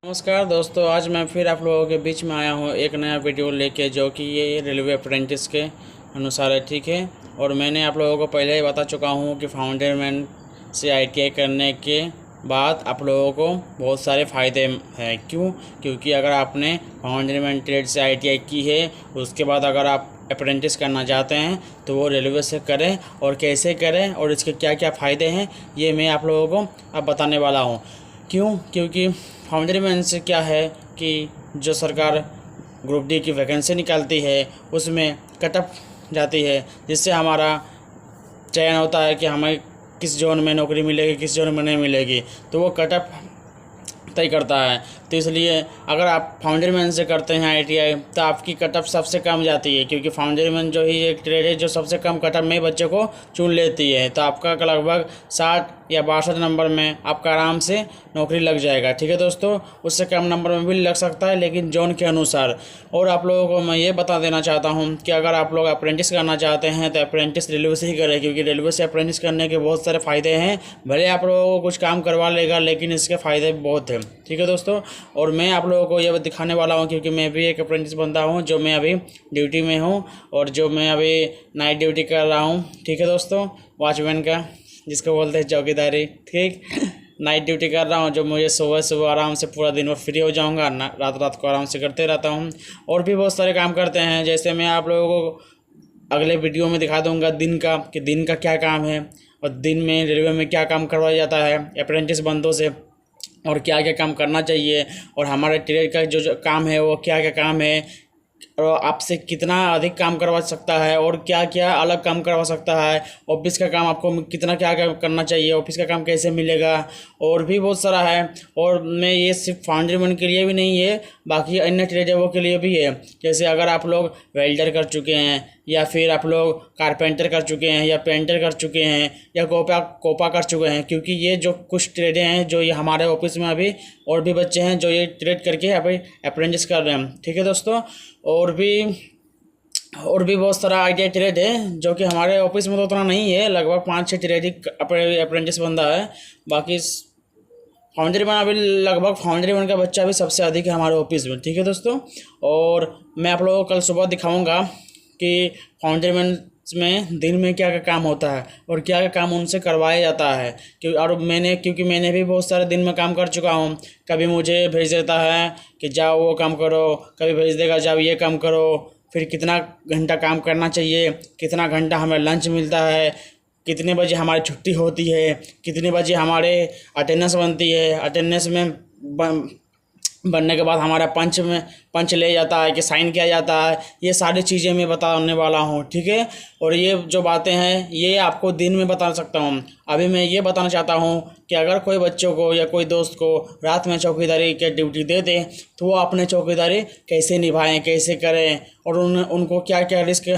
नमस्कार दोस्तों, आज मैं फिर आप लोगों के बीच में आया हूँ एक नया वीडियो लेके, जो कि ये रेलवे अप्रेंटिस के अनुसार है। ठीक है। और मैंने आप लोगों को पहले ही बता चुका हूँ कि फाउंडरमैन से आईटीआई करने के बाद आप लोगों को बहुत सारे फ़ायदे हैं। क्योंकि अगर आपने फाउंडरमैन ट्रेड से आईटीआई की है, उसके बाद अगर आप अप्रेंटिस करना चाहते हैं तो वो रेलवे से करें, और कैसे करें और इसके क्या क्या फ़ायदे हैं ये मैं आप लोगों को अब बताने वाला हूँ। क्योंकि फाउंडरमैन से क्या है कि जो सरकार ग्रुप डी की वैकेंसी निकालती है उसमें कट ऑफ जाती है, जिससे हमारा चयन होता है कि हमें किस जोन में नौकरी मिलेगी, किस जोन में नहीं मिलेगी, तो वो कट ऑफ तय करता है। तो इसलिए अगर आप फाउंडरमैन से करते हैं आईटीआई तो आपकी कट ऑफ सबसे कम जाती है, क्योंकि फाउंडरमैन जो ही एक ट्रेड है जो सबसे कम कट ऑफ में बच्चे को चुन लेती है। तो आपका लगभग 60 या 62 नंबर में आपका आराम से नौकरी लग जाएगा। ठीक है दोस्तों, उससे कम नंबर में भी लग सकता है, लेकिन जोन के अनुसार। और आप लोगों को मैं ये बता देना चाहता हूँ कि अगर आप लोग अप्रेंटिस करना चाहते हैं तो अप्रेंटिस रेलवे से ही करें, क्योंकि रेलवे से अप्रेंटिस करने के बहुत सारे फ़ायदे हैं। भले आप लोगों को कुछ काम करवा लेगा, लेकिन इसके फ़ायदे बहुत हैं। ठीक है दोस्तों, और मैं आप लोगों को ये दिखाने वाला हूँ, क्योंकि मैं भी एक अप्रेंटिस बंदा हूँ, जो मैं अभी ड्यूटी में हूँ और जो मैं अभी नाइट ड्यूटी कर रहा हूँ। ठीक है दोस्तों, वॉचमैन का, जिसको बोलते हैं चौकीदारी। ठीक, नाइट ड्यूटी कर रहा हूँ, जो मुझे सुबह सुबह आराम से पूरा दिन भर फ्री हो जाऊँगा, रात रात को आराम से करते रहता हूँ। और भी बहुत सारे काम करते हैं, जैसे मैं आप लोगों को अगले वीडियो में दिखा दूँगा दिन का, कि दिन का क्या काम है और दिन में रेलवे में क्या काम करवाया जाता है अप्रेंटिस बंदों से, और क्या क्या काम करना चाहिए, और हमारे ट्रेड का जो काम है वो क्या क्या काम है, और आपसे कितना अधिक काम करवा सकता है, और क्या क्या अलग काम करवा सकता है। ऑफिस का काम आपको कितना क्या क्या करना चाहिए, ऑफिस का काम कैसे मिलेगा, और भी बहुत सारा है। और मैं ये सिर्फ फाउंडरमैन के लिए भी नहीं है, बाकी अन्य ट्रेडरों के लिए भी है। जैसे अगर आप लोग वेल्डर कर चुके हैं, या फिर आप लोग कारपेंटर कर चुके हैं, या पेंटर कर चुके हैं, या कोपा कर चुके हैं, क्योंकि ये जो कुछ ट्रेडें हैं जो ये हमारे ऑफिस में अभी और भी बच्चे हैं जो ये ट्रेड करके अभी अप्रेंटिस कर रहे हैं। ठीक है दोस्तों, और भी बहुत सारा आईटीआई ट्रेड है, जो कि हमारे ऑफिस में तो उतना नहीं है, लगभग 5-6 ट्रेड ही अप्रेंटिस बंदा है। बाकी फाउंडरमैन अभी लगभग फाउंडरमैन का बच्चा भी सबसे अधिक है हमारे ऑफिस में। ठीक है दोस्तों, और मैं आप लोगों को कल सुबह दिखाऊंगा कि फाउंडरमैन में दिन में क्या क्या काम होता है और क्या क्या काम उनसे करवाया जाता है। क्योंकि मैंने भी बहुत सारे दिन में काम कर चुका हूँ। कभी मुझे भेज देता है कि जाओ वो काम करो, कभी भेज देगा जाओ ये काम करो, फिर कितना घंटा काम करना चाहिए, कितना घंटा हमें लंच मिलता है, कितने बजे हमारी छुट्टी होती है, कितने बजे हमारे अटेंडेंस बनती है, अटेंडेंस में बनने के बाद हमारा पंच ले जाता है कि साइन किया जाता है। ये सारी चीज़ें मैं बताने वाला हूँ। ठीक है, और ये जो बातें हैं ये आपको दिन में बता सकता हूँ। अभी मैं ये बताना चाहता हूँ कि अगर कोई बच्चों को या कोई दोस्त को रात में चौकीदारी की ड्यूटी दे दे, तो वो अपने चौकीदारी कैसे निभाएं, कैसे करें, और उनको क्या क्या रिस्क,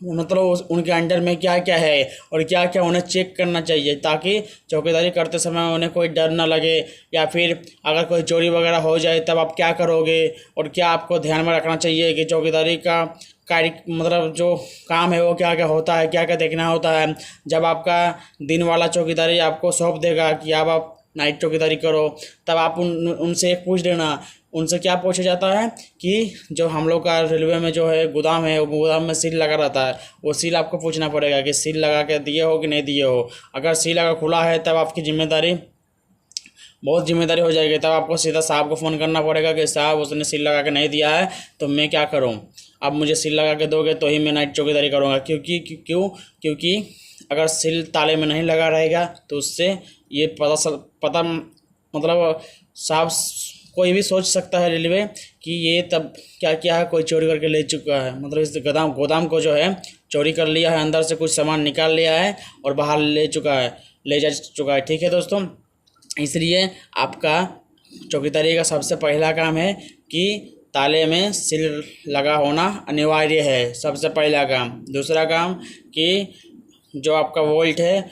मतलब उनके अंडर में क्या क्या है और क्या क्या उन्हें चेक करना चाहिए, ताकि चौकीदारी करते समय उन्हें कोई डर ना लगे। या फिर अगर कोई चोरी वगैरह हो जाए तब आप क्या करोगे, और क्या आपको ध्यान में रखना चाहिए कि चौकीदारी का कार्य, मतलब जो काम है वो क्या क्या होता है, क्या क्या देखना होता है। जब आपका दिन वाला चौकीदारी आपको सौंप देगा कि अब आप नाइट चौकीदारी करो, तब आप उनसे एक पूछ लेना। उनसे क्या पूछा जाता है कि जो हम लोग का रेलवे में जो है गोदाम है, वो गोदाम में सील लगा रहता है, वो सील आपको पूछना पड़ेगा कि सील लगा के दिए हो कि नहीं दिए हो। अगर सील अगर खुला है तब आपकी बहुत जिम्मेदारी हो जाएगी। तब आपको सीधा साहब को फ़ोन करना पड़ेगा कि साहब उसने सील लगा के नहीं दिया है तो मैं क्या करूं, आप मुझे सील लगा के दोगे तो ही मैं नाइट चौकीदारी करूँगा। क्योंकि अगर सील ताले में नहीं लगा रहेगा तो उससे ये पता मतलब साहब कोई भी सोच सकता है रेलवे कि ये तब क्या क्या है, कोई चोरी करके ले चुका है, मतलब इस गोदाम को जो है चोरी कर लिया है, अंदर से कुछ सामान निकाल लिया है और बाहर ले जा चुका है। ठीक है दोस्तों, इसलिए आपका चौकीदारी का सबसे पहला काम है कि ताले में सील लगा होना अनिवार्य है, सबसे पहला काम। दूसरा काम कि जो आपका वोल्ट है,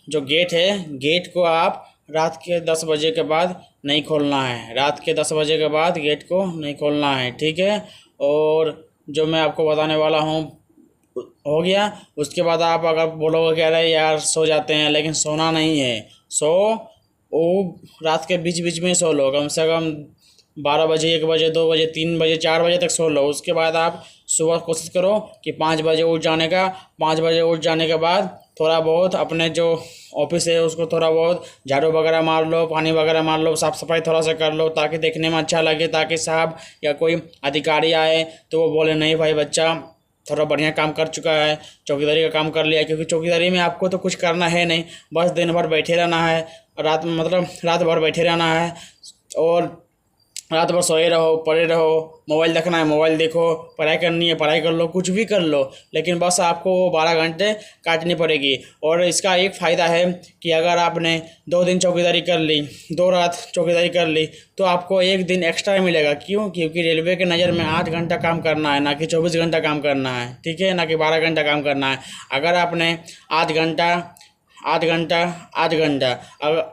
जो गेट है, गेट को आप रात के 10 बजे के बाद नहीं खोलना है, रात के 10 बजे के बाद गेट को नहीं खोलना है। ठीक है, और जो मैं आपको बताने वाला हूँ हो गया। उसके बाद आप अगर बोलोगे कह रहे यार सो जाते हैं, लेकिन सोना नहीं है, वो रात के बीच बीच में सो लो, कम से कम 12 बजे, 1 बजे, 2 बजे, 3 बजे, 4 बजे तक सो लो। उसके बाद आप सुबह कोशिश करो कि 5 बजे उठ जाने का। 5 बजे उठ जाने के बाद थोड़ा बहुत अपने जो ऑफिस है उसको थोड़ा बहुत झाड़ू वगैरह मार लो, पानी वगैरह मार लो, साफ़ सफाई थोड़ा सा कर लो, ताकि देखने में अच्छा लगे, ताकि साहब या कोई अधिकारी आए तो वो बोले नहीं भाई बच्चा थोड़ा बढ़िया काम कर चुका है, चौकीदारी का काम कर लिया। क्योंकि चौकीदारी में आपको तो कुछ करना है नहीं, बस दिन भर बैठे रहना है, रात मतलब रात भर बैठे रहना है, और रात भर सोए रहो, पड़े रहो, मोबाइल देखना है मोबाइल देखो, पढ़ाई करनी है पढ़ाई कर लो, कुछ भी कर लो, लेकिन बस आपको 12 घंटे काटनी पड़ेगी। और इसका एक फ़ायदा है कि अगर आपने 2 दिन चौकीदारी कर ली, 2 रात चौकीदारी कर ली, तो आपको 1 दिन एक्स्ट्रा मिलेगा। क्यों? क्योंकि रेलवे के नज़र में 8 घंटा काम करना है, ना कि 24 घंटा काम करना है, ठीक है, ना कि 12 घंटा काम करना है। अगर आपने 8 घंटा 8 घंटा 8 घंटा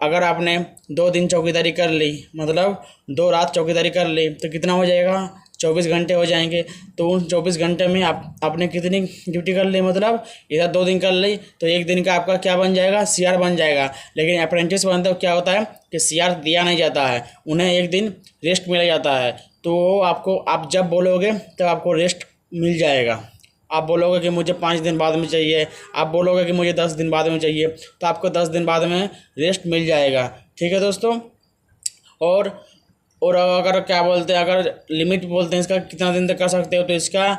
अगर आपने 2 दिन चौकीदारी कर ली, मतलब 2 रात चौकीदारी कर ली, तो कितना हो जाएगा? 24 घंटे हो जाएंगे। तो उन 24 घंटे में आपने कितनी ड्यूटी कर ली? मतलब इधर 2 दिन कर ली तो 1 दिन का आपका क्या बन जाएगा? CR बन जाएगा। लेकिन अप्रेंटिस बनते क्या होता है कि CR दिया नहीं जाता है, उन्हें 1 दिन रेस्ट मिला जाता है। तो आपको आप जब बोलोगे तब आपको रेस्ट मिल जाएगा। आप बोलोगे कि मुझे 5 दिन बाद में चाहिए, आप बोलोगे कि मुझे 10 दिन बाद में चाहिए, तो आपको 10 दिन बाद में रेस्ट मिल जाएगा। ठीक है दोस्तों। और अगर क्या बोलते हैं, अगर लिमिट बोलते हैं इसका कितना दिन तक कर सकते हो, तो इसका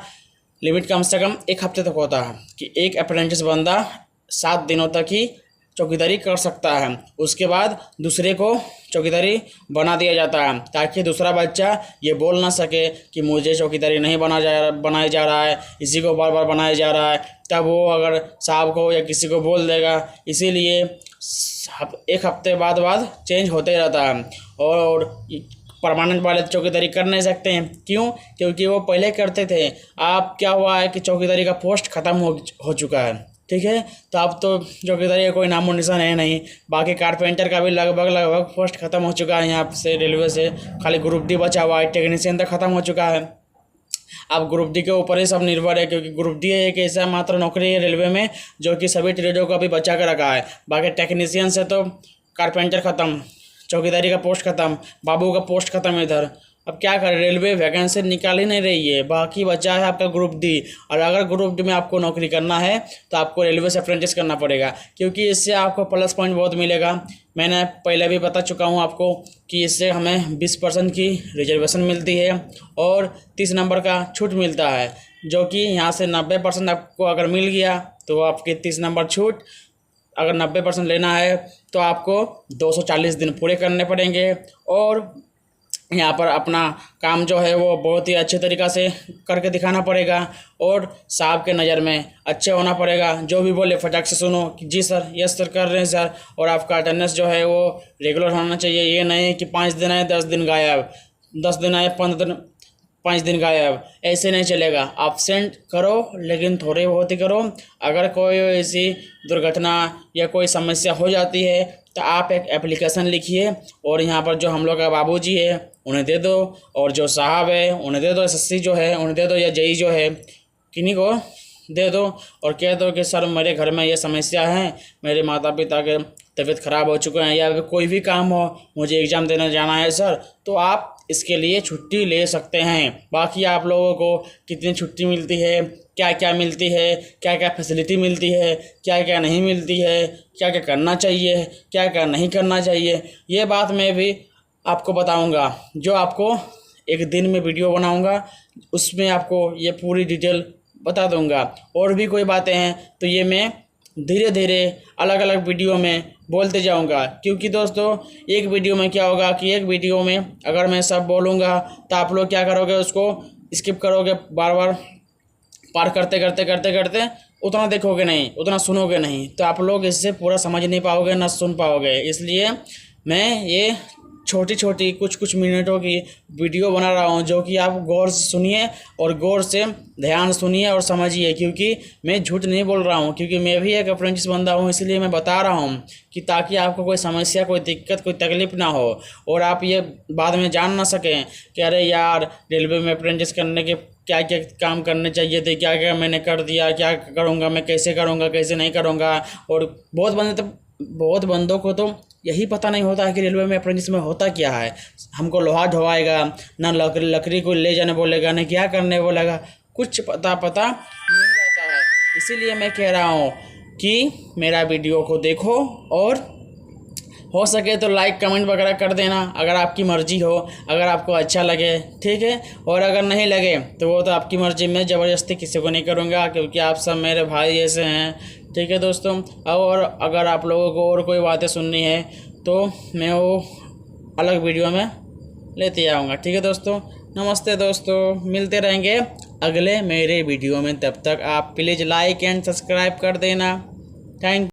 लिमिट कम से कम 1 हफ्ते तक होता है कि एक अप्रेंटिस बंदा 7 दिनों तक ही चौकीदारी कर सकता है। उसके बाद दूसरे को चौकीदारी बना दिया जाता है, ताकि दूसरा बच्चा ये बोल ना सके कि मुझे चौकीदारी नहीं बनाया जा रहा है, इसी को बार बार बनाया जा रहा है। तब वो अगर साहब को या किसी को बोल देगा। इसीलिए 1 हफ्ते बाद चेंज होते रहता है। और परमानेंट वाले चौकीदारी कर नहीं सकते हैं। क्यों? क्योंकि वो पहले करते थे। अब क्या हुआ है कि चौकीदारी का पोस्ट ख़त्म हो चुका है, ठीक है। तो अब तो चौकीदारी का कोई नामो निशान है नहीं। बाकी कारपेंटर का भी लगभग पोस्ट ख़त्म हो चुका है यहाँ से, रेलवे से। खाली ग्रुप डी बचा हुआ है, टेक्नीशियन तक ख़त्म हो चुका है। अब ग्रुप डी के ऊपर ही सब निर्भर है, क्योंकि ग्रुप डी एक ऐसा मात्र नौकरी है रेलवे में जो कि सभी ट्रेडों को अभी बचा कर रखा है। बाकी टेक्नीशियन से तो कारपेंटर ख़त्म, चौकीदारी का पोस्ट ख़त्म, बाबू का पोस्ट ख़त्म इधर। अब क्या करें, रेलवे वैकेंसी निकाल ही नहीं रही है। बाकी बचा है आपका ग्रुप डी। और अगर ग्रुप डी में आपको नौकरी करना है तो आपको रेलवे से अप्रेंटिस करना पड़ेगा, क्योंकि इससे आपको प्लस पॉइंट बहुत मिलेगा। मैंने पहले भी बता चुका हूं आपको कि इससे हमें 20% की रिजर्वेशन मिलती है और 30 नंबर का छूट मिलता है, जो कि यहाँ से 90% आपको अगर मिल गया तो आपके 30 नंबर छूट। अगर 90% लेना है तो आपको 240 दिन पूरे करने पड़ेंगे। और यहाँ पर अपना काम जो है वो बहुत ही अच्छे तरीक़ा से करके दिखाना पड़ेगा और साहब के नज़र में अच्छे होना पड़ेगा। जो भी बोले फटाक से सुनो कि जी सर, यस सर, कर रहे हैं सर। और आपका अटेंडेंस जो है वो रेगुलर होना चाहिए। ये नहीं कि 5 दिन आए 10 दिन गायब, 10 दिन आए 5 दिन गायब, ऐसे नहीं चलेगा। एब्सेंट करो, लेकिन थोड़े बहुत ही करो। अगर कोई ऐसी दुर्घटना या कोई समस्या हो जाती है तो आप एक एप्लीकेशन लिखिए और यहाँ पर जो हम लोग का बाबूजी है उन्हें दे दो, और जो साहब है उन्हें दे दो, SSC जो है उन्हें दे दो, या JE जो है किन्हीं को दे दो, और कह दो कि सर मेरे घर में ये समस्या है, मेरे माता पिता के तबीयत ख़राब हो चुके हैं, या कोई भी काम हो, मुझे एग्ज़ाम देने जाना है सर, तो आप इसके लिए छुट्टी ले सकते हैं। बाकी आप लोगों को कितनी छुट्टी मिलती है, क्या क्या मिलती है, क्या क्या फैसिलिटी मिलती है, क्या क्या नहीं मिलती है, क्या क्या करना चाहिए, क्या क्या नहीं करना चाहिए, ये बात मैं भी आपको बताऊंगा। जो आपको एक दिन में वीडियो बनाऊंगा उसमें आपको ये पूरी डिटेल बता दूंगा। और भी कोई बातें हैं तो ये मैं धीरे धीरे अलग अलग वीडियो में बोलते जाऊंगा। क्योंकि दोस्तों एक वीडियो में क्या होगा कि एक वीडियो में अगर मैं सब बोलूँगा तो आप लोग क्या करोगे, उसको स्किप करोगे, बार बार पार करते उतना देखोगे नहीं, उतना सुनोगे नहीं, तो आप लोग इससे पूरा समझ नहीं पाओगे, ना सुन पाओगे। इसलिए मैं ये छोटी छोटी कुछ मिनटों की वीडियो बना रहा हूँ, जो कि आप गौर से सुनिए और गौर से ध्यान सुनिए और समझिए। क्योंकि मैं झूठ नहीं बोल रहा हूँ, क्योंकि मैं भी एक अप्रेंटिस बंदा हूँ, इसलिए मैं बता रहा हूँ कि ताकि आपको कोई समस्या, कोई दिक्कत, कोई तकलीफ़ ना हो और आप ये बाद में जान ना सकें कि अरे यार रेलवे में अप्रेंटिस करने के क्या क्या काम करने चाहिए थे, क्या क्या मैंने कर दिया, क्या करूँगा मैं, कैसे करूँगा, कैसे नहीं करूँगा। और बहुत बंदों को तो यही पता नहीं होता है कि रेलवे में अप्रेंटिस में होता क्या है। हमको लोहा ढोवाएगा, ना लकड़ी को ले जाने बोलेगा, ना क्या करने बोलेगा, कुछ पता नहीं रहता है। इसीलिए मैं कह रहा हूँ कि मेरा वीडियो को देखो और हो सके तो लाइक कमेंट वगैरह कर देना, अगर आपकी मर्ज़ी हो, अगर आपको अच्छा लगे ठीक है, और अगर नहीं लगे तो वो तो आपकी मर्ज़ी, में ज़बरदस्ती किसी को नहीं करूँगा, क्योंकि आप सब मेरे भाई जैसे हैं ठीक है दोस्तों। और अगर आप लोगों को और कोई बातें सुननी है तो मैं वो अलग वीडियो में लेते आऊँगा, ठीक है दोस्तों। नमस्ते दोस्तों, मिलते रहेंगे अगले मेरे वीडियो में, तब तक आप प्लीज़ लाइक एंड सब्सक्राइब कर देना। थैंक